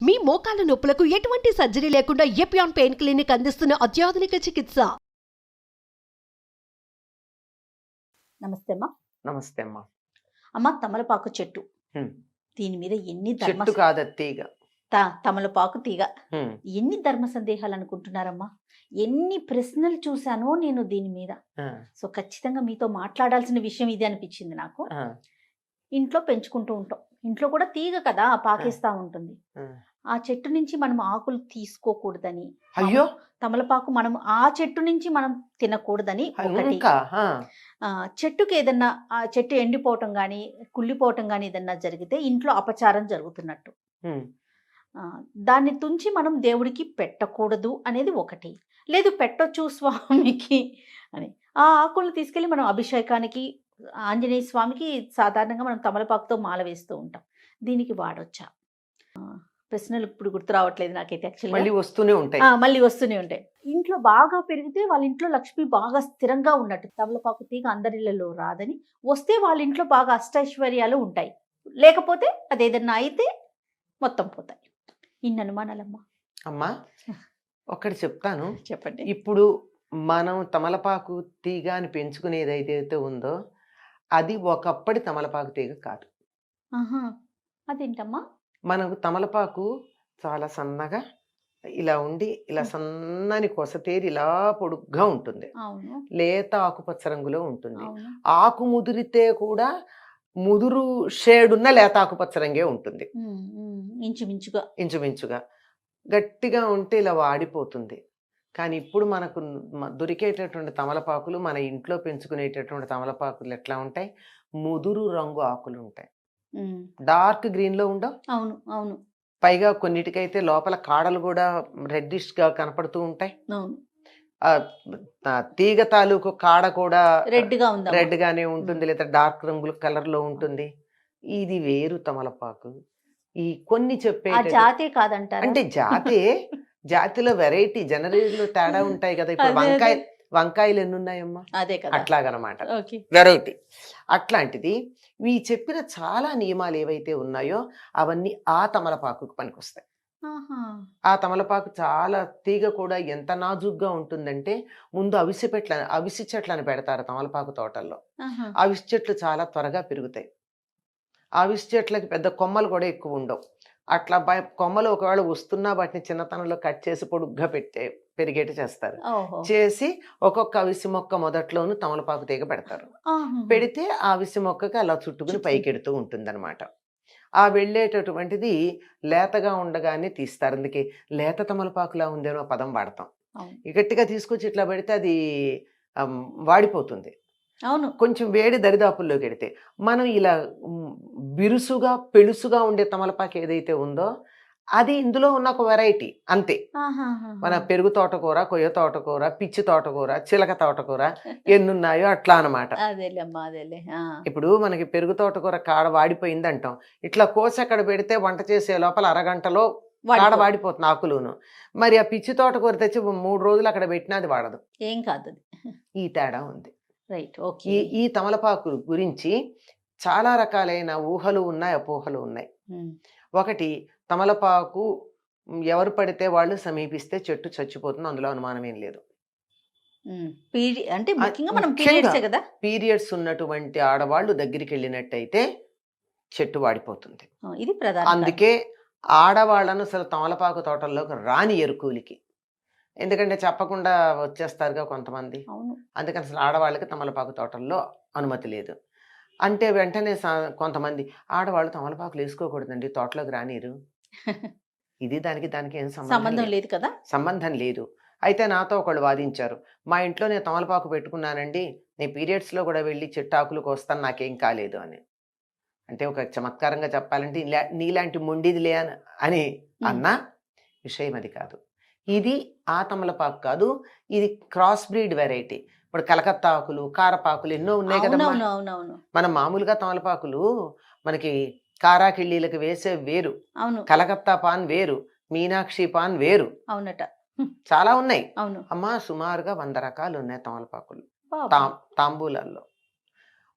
మీ మోకాల నొప్పులకు ఎటువంటి సర్జరీ లేకుండా ఎపియాన్ పెయిన్ క్లినిక్ అందిస్తున్న అత్యాధునిక చికిత్స. నమస్తే అమ్మా. నమస్తే అమ్మా. అమ్మ, తమలపాకు చెట్టు, దీని మీద ఎన్ని చెట్టు కాదు తీగ. తమలపాకు తీగ, ఎన్ని ధర్మ సందేహాలు అనుకుంటున్నారమ్మా? ఎన్ని ప్రశ్నలు చూశానో నేను దీని మీద. సో ఖచ్చితంగా మీతో మాట్లాడాల్సిన విషయం ఇది అనిపించింది నాకు. ఇంట్లో పెంచుకుంటూ ఉంటాం, ఇంట్లో కూడా తీగ కదా పాకేస్తా ఉంటుంది. ఆ చెట్టు నుంచి మనం ఆకులు తీసుకోకూడదని, అయ్యో తమలపాకు మనం ఆ చెట్టు నుంచి మనం తినకూడదని ఒకటి. చెట్టుకి ఏదన్నా ఆ చెట్టు ఎండిపోవటం కానీ కుళ్ళిపోవటం కానీ ఏదన్నా జరిగితే ఇంట్లో అపచారం జరుగుతున్నట్టు. దాన్ని తుంచి మనం దేవుడికి పెట్టకూడదు అనేది ఒకటి. లేదు పెట్టొచ్చు స్వామికి అని, ఆ ఆకులను తీసుకెళ్ళి మనం అభిషేకానికి, ఆంజనేయ స్వామికి సాధారణంగా మనం తమలపాకుతో మాల వేస్తూ ఉంటాం. దీనికి వాడొచ్చా? ప్రశ్నలు ఇప్పుడు గుర్తు రావట్లేదు నాకైతే. యాక్చువల్లీ మళ్ళీ వస్తూనే ఉంటాయి. ఇంట్లో బాగా పెరిగితే వాళ్ళ ఇంట్లో లక్ష్మి బాగా స్థిరంగా ఉన్నట్టు. తమలపాకు తీగ అందరిళ్లలో రాదని, వస్తే వాళ్ళ ఇంట్లో బాగా అష్టైశ్వర్యాలు ఉంటాయి. లేకపోతే అదేదన్నా అయితే మొత్తం పోతాయి. ఇన్ని అనుమానాలమ్మా. అమ్మా ఒకటి చెప్తాను, చెప్పండి. ఇప్పుడు మనం తమలపాకు తీగ అని పెంచుకునేది ఏదైతే ఉందో అది ఒకప్పటి తమలపాకు తీగ కాదు. అదేంటమ్మా? మనకు తమలపాకు చాలా సన్నగా ఇలా ఉండి, ఇలా సన్నని కొసతేరి ఇలా పొడుగ్గా ఉంటుంది. లేత ఆకుపచ్చ రంగులో ఉంటుంది. ఆకు ముదిరితే కూడా ముదురు షేడున్న లేత ఆకుపచ్చ రంగే ఉంటుంది. ఇంచుమించుగా గట్టిగా ఉంటే ఇలా వాడిపోతుంది. కానీ ఇప్పుడు మనకు దొరికేటటువంటి తమలపాకులు, మన ఇంట్లో పెంచుకునేటటువంటి తమలపాకులు ఎట్లా ఉంటాయి? ముదురు రంగు ఆకులు ఉంటాయి, డార్క్ గ్రీన్ లో ఉండవు. అవును అవును. పైగా కొన్నిటికైతే లోపల కాడలు కూడా రెడ్డిష్ గా కనపడుతూ ఉంటాయి. తీగ తాలూకు కాడ కూడా రెడ్ గానే ఉంటుంది, లేదా డార్క్ రంగుల కలర్ లో ఉంటుంది. ఇది వేరు తమలపాకు. ఈ కొన్ని చెప్పే జాతే కాదంటారు. అంటే జాతిలో వెరైటీ, జనరేషన్ తేడా ఉంటాయి కదా. ఇప్పుడు వంకాయలు ఎన్ని ఉన్నాయమ్మా? అదే కదా, అట్లాగనమాట వెరైటీ. అట్లాంటిది ఈ చెప్పిన చాలా నియమాలు ఏవైతే ఉన్నాయో అవన్నీ ఆ తమలపాకు పనికొస్తాయి. ఆ తమలపాకు చాలా తీగ కూడా ఎంత నాజుగ్గా ఉంటుందంటే, ముందు అవిసి చెట్లను పెడతారు తమలపాకు తోటల్లో. అవిసి చెట్లు చాలా త్వరగా పెరుగుతాయి. అవిసి చెట్లకి పెద్ద కొమ్మలు కూడా ఎక్కువ ఉండవు. అట్లా కొమ్మలు ఒకవేళ వస్తున్నా వాటిని చిన్నతనంలో కట్ చేసి పొడుగ్గా పెరిగేటి చేస్తారు. చేసి ఒక్కొక్క అవిసి మొక్క మొదట్లోనూ తమలపాకు తీగ పెడతారు. పెడితే ఆ అవిసి మొక్కకి అలా చుట్టుకుని పైకెడుతూ ఉంటుంది అనమాట. ఆ వెళ్ళేటటువంటిది లేతగా ఉండగానే తీస్తారు. అందుకే లేత తమలపాకులా ఉందేనో పదం వాడతాం. గట్టిగా తీసుకొచ్చి ఇట్లా పెడితే అది వాడిపోతుంది. అవును, కొంచెం వేడి దరిదాపుల్లోకి వెడితే. మనం ఇలా బిరుసుగా పెళుసుగా ఉండే తమలపాకు ఏదైతే ఉందో అది ఇందులో ఉన్న ఒక వెరైటీ అంతే. మన పెరుగు తోటకూర, కొయ్య తోటకూర, పిచ్చి తోటకూర, చిలక తోటకూర ఎన్నున్నాయో అట్లా అనమాట. ఇప్పుడు మనకి పెరుగు తోటకూర కాడ వాడిపోయింది అంటాం, ఇట్లా కోసి అక్కడ పెడితే వంట చేసే లోపల అరగంటలో కాడ వాడిపోతుంది ఆకులును. మరి ఆ పిచ్చి తోటకూర తెచ్చి 3 రోజులు అక్కడ పెట్టినా అది వాడదు, ఏం కాదు. ఈ తేడా ఉంది. ఈ తమలపాకు గురించి చాలా రకాలైన ఊహలు ఉన్నాయి, అపోహలు ఉన్నాయి. ఒకటి, తమలపాకు ఎవరు పడితే వాళ్ళు సమీపిస్తే చెట్టు చచ్చిపోతుంది, అందులో అనుమానం ఏం లేదు. పీరియడ్స్ ఉన్నటువంటి ఆడవాళ్ళు దగ్గరికి వెళ్ళినట్టయితే చెట్టు వాడిపోతుంది. అందుకే ఆడవాళ్ళను అసలు తమలపాకు తోటల్లోకి రాని ఎరుకూలికి, ఎందుకంటే చెప్పకుండా వచ్చేస్తారుగా కొంతమంది. అందుకని అసలు ఆడవాళ్ళకి తమలపాకు తోటల్లో అనుమతి లేదు. అంటే వెంటనే కొంతమంది ఆడవాళ్ళు తమలపాకులు వేసుకోకూడదండి, తోటలోకి రానిరు. ఇది దానికి ఏం సంబంధం లేదు కదా, సంబంధం లేదు. అయితే నాతో ఒకళ్ళు వాదించారు, మా ఇంట్లో నేను తమలపాకు పెట్టుకున్నానండి, నేను పీరియడ్స్లో కూడా వెళ్ళి చెట్టాకులకు వస్తాను, నాకేం కాలేదు అని. అంటే ఒక చమత్కారంగా చెప్పాలంటే నీలాంటి మొండిదిలే అని అన్న విషయం అది కాదు. ఇది ఆ తమలపాకు కాదు, ఇది క్రాస్ బ్రీడ్ వెరైటీ. ఇప్పుడు కలకత్తా ఆకులు, కారపాకులు ఎన్నో ఉన్నాయి కదా. మనం మామూలుగా తమలపాకులు మనకి కారాకిళ్ళీలకు వేసే వేరు, కలకత్తా పాన్ వేరు, మీనాక్షి పాన్ వేరు, అవునట, చాలా ఉన్నాయి అమ్మా. సుమారుగా 100 రకాలు ఉన్నాయి తమలపాకులు తాంబూలాల్లో.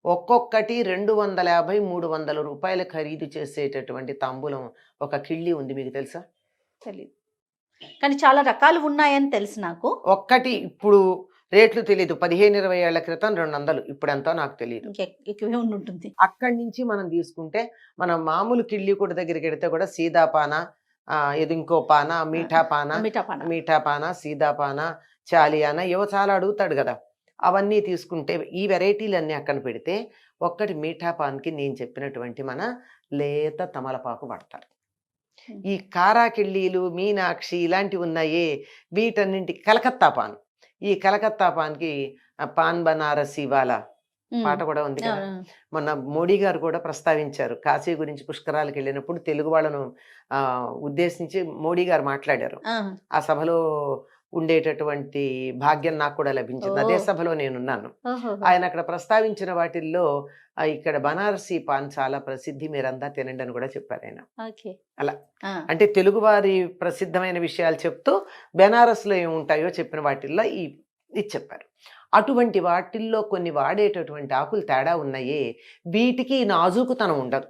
ఒక్కొక్కటి 250, 300 రూపాయలు ఖరీదు చేసేటటువంటి తాంబూలం ఒక కిళ్ళి ఉంది, మీకు తెలుసా? తెలీదు, కానీ చాలా రకాలు ఉన్నాయని తెలుసు నాకు. ఒక్కటి ఇప్పుడు రేట్లు తెలీదు, 15-20 ఏళ్ల క్రితం 200, ఇప్పుడు ఎంతో నాకు తెలియదు. ఎక్కువే ఉంటుంది. అక్కడి నుంచి మనం తీసుకుంటే మనం మామూలు కిళ్ళి కూడా దగ్గరికి వెడితే కూడా సీదాపాన, ఇది ఇంకో పాన, మీఠా పాన, సీదాపాన, చాలియాన, ఇవో చాలా అడుగుతాడు కదా. అవన్నీ తీసుకుంటే ఈ వెరైటీలన్నీ అక్కన పెడితే ఒక్కటి మీఠా పాన్కి నేను చెప్పినటువంటి మన లేత తమలపాకు పడతారు. ఈ కారాకిళ్ళీలు, మీనాక్షి ఇలాంటివి ఉన్నాయే, వీటన్నింటికి కలకత్తా పాన్. ఈ కలకత్తా పాన్కి పాన్ బనారసి వాలా పాట కూడా ఉంది కదా. మొన్న మోడీ గారు కూడా ప్రస్తావించారు, కాశీ గురించి పుష్కరాలకు వెళ్ళినప్పుడు తెలుగు వాళ్ళను ఉద్దేశించి మోడీ గారు మాట్లాడారు. ఆ సభలో ఉండేటటువంటి భాగ్యం నాకు కూడా లభించింది, అదే సభలో నేనున్నాను. ఆయన అక్కడ ప్రస్తావించిన వాటిల్లో ఇక్కడ బనారసి పాన్ చాలా ప్రసిద్ధి, మీరంతా తినండి అని కూడా చెప్పారు ఆయన. అలా అంటే తెలుగు వారి ప్రసిద్ధమైన విషయాలు చెప్తూ బెనారస్లో ఏముంటాయో చెప్పిన వాటిల్లో ఇది చెప్పారు. అటువంటి వాటిల్లో కొన్ని వాడేటటువంటి ఆకులు తేడా ఉన్నాయే, వీటికి నాజూకుతనం ఉండదు,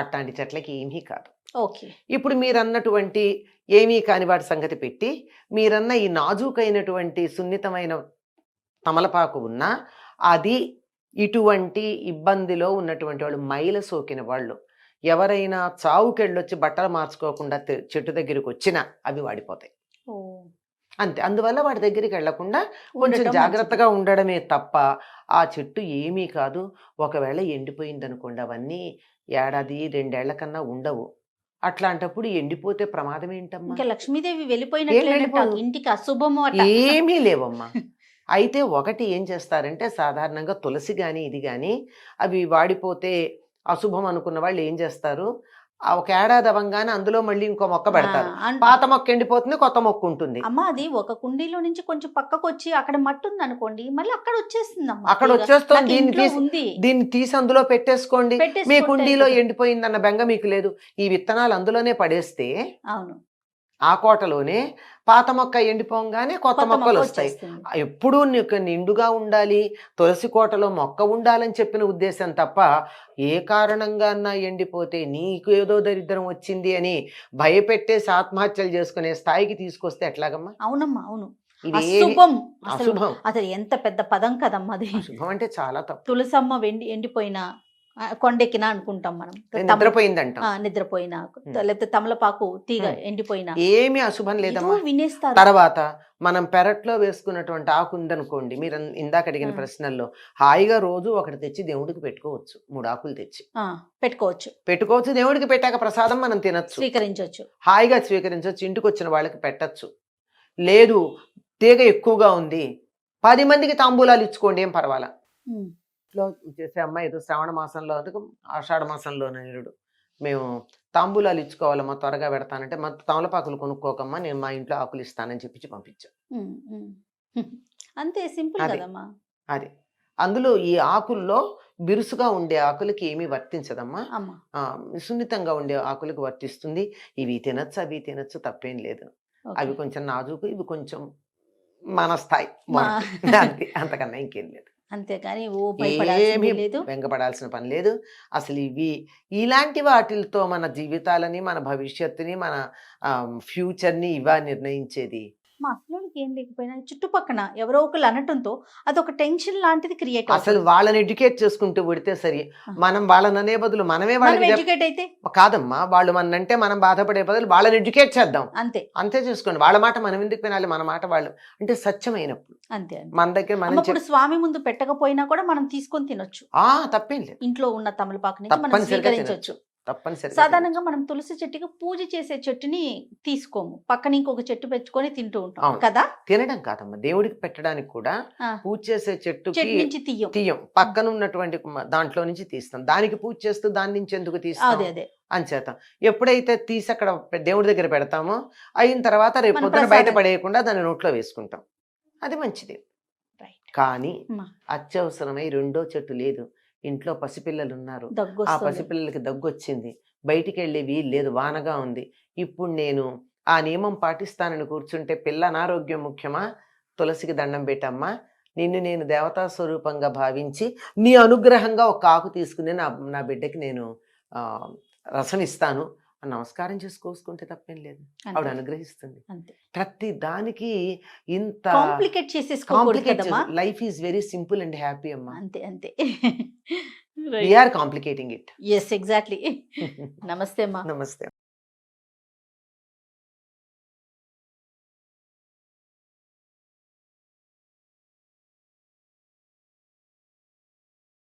అట్లాంటి చెట్లకి ఏమీ కాదు. ఇప్పుడు మీరన్నటువంటి ఏమీ కాని వాటి సంగతి పెట్టి, మీరన్న ఈ నాజూకైనటువంటి సున్నితమైన తమలపాకు ఉన్నా అది ఇటువంటి ఇబ్బందిలో ఉన్నటువంటి వాళ్ళు, మైల సోకిన వాళ్ళు, ఎవరైనా చావుకెళ్ళొచ్చి బట్టలు మార్చుకోకుండా చెట్టు దగ్గరికి వచ్చినా అవి వాడిపోతాయి అంతే. అందువల్ల వాటి దగ్గరికి వెళ్లకుండా కొంచెం జాగ్రత్తగా ఉండడమే తప్ప ఆ చెట్టు ఏమీ కాదు. ఒకవేళ ఎండిపోయింది అనుకోండి, అవన్నీ 1-2 ఏళ్ల కన్నా ఉండవు. అట్లాంటప్పుడు ఎండిపోతే ప్రమాదం ఏంటమ్మా? లక్ష్మీదేవి వెళ్ళిపోయినట్టు ఇంటికి అశుభము ఏమీ లేవమ్మా. అయితే ఒకటి ఏం చేస్తారంటే, సాధారణంగా తులసి కానీ ఇది కానీ అవి వాడిపోతే అశుభం అనుకున్న వాళ్ళు ఏం చేస్తారు, ఒక ఏడాది అవ్వగానే అందులో మళ్ళీ ఇంకో మొక్క పెడతారు. పాత మొక్క ఎండిపోతుంది, కొత్త మొక్క ఉంటుంది. అమ్మా అది ఒక కుండీలో నుంచి కొంచెం పక్కకు వచ్చి అక్కడ మట్టి ఉంది అనుకోండి, మళ్ళీ అక్కడ వచ్చేస్తుంది. అక్కడ వచ్చేస్తుంది, దీన్ని తీసి అందులో పెట్టేసుకోండి. మీ కుండీలో ఎండిపోయిందన్న బెంగ మీకు లేదు. ఈ విత్తనాలు అందులోనే పడేస్తే అవును ఆ కోటలోనే పాత మొక్క ఎండిపోగానే కొత్త మొక్కలు వస్తాయి. ఎప్పుడూ నీకు నిండుగా ఉండాలి, తులసి కోటలో మొక్క ఉండాలని చెప్పిన ఉద్దేశం తప్ప, ఏ కారణంగా ఎండిపోతే నీకు ఏదో దరిద్రం వచ్చింది అని భయపెట్టేసి ఆత్మహత్యలు చేసుకునే స్థాయికి తీసుకొస్తే ఎట్లాగమ్మా? అవునమ్మా, అవును. అశుభం. అసలు ఎంత పెద్ద పదం కదమ్మా అది. అశుభం అంటే చాలా తప్పు. తులసమ్మ ఎండిపోయినా కొండెక్కినా అనుకుంటాం మనం, నిద్రపోయినా, లేకపోతే తమలపాకు తీగ ఎండిపోయినా ఏమి అశుభం లేదమ్మా. వినేస్తారు. తర్వాత మనం పెరట్లో వేసుకున్నటువంటి ఆకు ఉందనుకోండి, మీరు ఇందాక అడిగిన ప్రశ్నల్లో హాయిగా రోజు ఒకటి తెచ్చి దేవుడికి పెట్టుకోవచ్చు. 3 ఆకులు తెచ్చి పెట్టుకోవచ్చు. దేవుడికి పెట్టాక ప్రసాదం మనం తినచ్చు, స్వీకరించవచ్చు, హాయిగా స్వీకరించవచ్చు. ఇంటికి వచ్చిన వాళ్ళకి పెట్టచ్చు. లేదు తీగ ఎక్కువగా ఉంది, 10 మందికి తాంబూలాలు ఇచ్చుకోండి, ఏం పర్వాలా. చేసే అమ్మాయి ఏదో శ్రావణ మాసంలో, ఆషాఢ మాసంలో నేరుడు మేము తాంబూలాలు ఇచ్చుకోవాలమ్మా, త్వరగా పెడతానంటే, మా తమలపాకులు కొనుక్కోకమ్మా, నేను మా ఇంట్లో ఆకులు ఇస్తానని చెప్పి పంపించాను. అంతే సింపుల్ కదమ్మా. అది అందులో ఈ ఆకుల్లో బిరుసుగా ఉండే ఆకులకి ఏమీ వర్తించదమ్మా, సున్నితంగా ఉండే ఆకులకు వర్తిస్తుంది. ఇవి తినచ్చు, అవి తినచ్చు, తప్పేం లేదు. అవి కొంచెం నాజూకు, ఇవి కొంచెం మన స్థాయి, అంతకన్నా ఇంకేం లేదు. అంతేకాని ఏమీ వెంగపడాల్సిన పని లేదు అసలు. ఇలాంటి వాటితో మన జీవితాలని, మన భవిష్యత్తుని, మన ఫ్యూచర్ని ఇవా నిర్ణయించేది. మా అసలుకి ఏం లేకపోయినా చుట్టుపక్కన ఎవరో ఒకరు అనటంతో అదొక టెన్షన్ లాంటిది క్రియేట్. అసలు వాళ్ళని ఎడ్యుకేట్ చేసుకుంటూ పెడితే సరి. మనం వాళ్ళని అనే బదులు మనమే వాళ్ళని ఎడ్యుకేట్ అయితే కాదమ్మా, వాళ్ళు మనంటే మనం బాధపడే బదులు వాళ్ళని ఎడ్యుకేట్ చేద్దాం. అంతే చేసుకోండి. వాళ్ళ మాట మనం ఎందుకు వినాలి, మన మాట వాళ్ళు అంటే సత్యమైనప్పుడు అంతే. మన దగ్గర మనం స్వామి ముందు పెట్టకపోయినా కూడా మనం తీసుకొని తినొచ్చు, తప్పేం లేదు. ఇంట్లో ఉన్న తమలపాకు నుంచి మనం స్వీకరించవచ్చు. సాధారణంగా మనం తులసి చెట్టుకి పూజ చేసే చెట్టుని తీసుకోము, పక్కన ఇంకొక చెట్టు పెట్టుకొని తింటూ ఉంటాం కదా. తినడం కాదమ్మా, దేవుడికి పెట్టడానికి కూడా పూజ చేసే చెట్టు నుంచి తీయం, పక్కన ఉన్నటువంటి దాంట్లో నుంచి తీస్తాం. దానికి పూజ చేస్తూ దాని నుంచి ఎందుకు తీస్తాం? అంచేత ఎప్పుడైతే తీసి అక్కడ దేవుడి దగ్గర పెడతామో, అయిన తర్వాత రేపు పొద్దున బయట పడేయకుండా దాన్ని నోట్లో వేసుకుంటాం, అది మంచిది. కానీ అత్యవసరమై 2వ చెట్టు లేదు, ఇంట్లో పసిపిల్లలు ఉన్నారు, ఆ పసిపిల్లలకి దగ్గు వచ్చింది, బయటికి వెళ్ళే వీలు లేదు, వానగా ఉంది, ఇప్పుడు నేను ఆ నియమం పాటిస్తానని కూర్చుంటే పిల్ల అనారోగ్యం ముఖ్యమా, తులసికి దండం పెట్టమ్మా, నిన్ను నేను దేవతా స్వరూపంగా భావించి నీ అనుగ్రహంగా ఒక ఆకు తీసుకుని నా బిడ్డకి నేను రసం ఇస్తాను అని నమస్కారం చేసి కోసుకుంటే తప్పేం లేదు. ఆవిడ అనుగ్రహిస్తుంది. అంతే. ప్రతి దానికి ఇంత కాంప్లికేట్ చేసేసుకోకూడదు కదమ్మా. Life is very simple and happy అమ్మా. అంతే అంతే. We're complicating it. Yes, exactly. నమస్తే అమ్మా. నమస్తే.